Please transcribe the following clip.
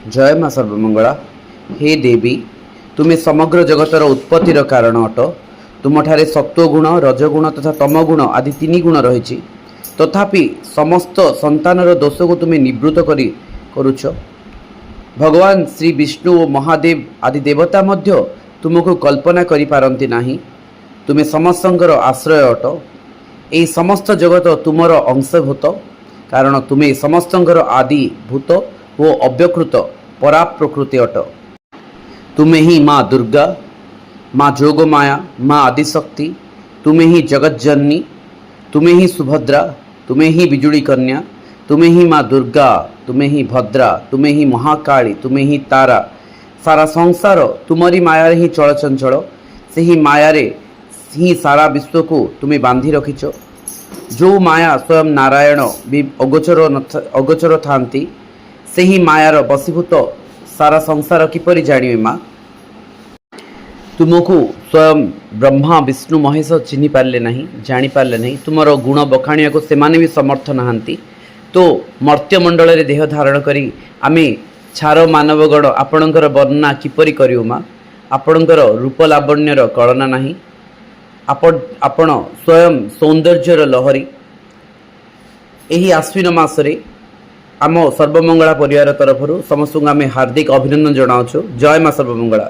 जय माँ सर्वमंगला। हे देवी, तुम्हें समग्र जगतर उत्पत्तिर कारण अट। तुमठारे सत्वगुण, रजगुण तथा तमगुण आदि तीन गुण रही। तथापि समस्त संतानर दोष को तुम्हें निवृत्त करुच। भगवान श्री विष्णु और महादेव आदि देवता मध्य तुमको कल्पना करि पारंती नाही। तुम्हें समस्तंकर आश्रय अट। यही समस्त जगत तुमर अंशभूत, कारण तुम्हें समस्तंकर आदि भूत वो अव्यकृत परा प्रकृति अट। तुम्हें ही माँ दुर्गा, माँ जोगमाया, माँ आदिशक्ति, तुम्हें ही जगज्जननी, तुम्हें ही सुभद्रा, तुम्हें ही बिजुली कन्या, तुम्हें ही माँ दुर्गा, तुम्हें ही भद्रा, तुम्हें ही महाकाली, तुम्हें ही तारा। सारा संसार तुम्हारी मायारे ही चलचंचल। से ही मायारे ही सारा विश्व को तुम्हें बांधि रखिच। जो माया स्वयं नारायण भी अगोचर थांती, से ही मायार बसीभूत सारा संसार किपरि जानिबे माँ? तुमको स्वयं ब्रह्मा विष्णु महेश चिन्हि पारे नहीं, जानी पारे नहीं। तुमर गुण बखाणिया को सेमाने भी समर्थ नहांती। तो मर्त्यमंडल रे देह धारण करी आमे छार मानवगण आपणकर वर्णना किपरि करियो माँ? आपणकर रूप लावण्यर कलना नहीं। आपण स्वयं सौंदर्यर लहरी। यही आश्विन मासरे आम सर्वमंगला परिवार तरफ समस्त आम हार्दिक अभिनंदन जनावु। जय माँ सर्वमंगला।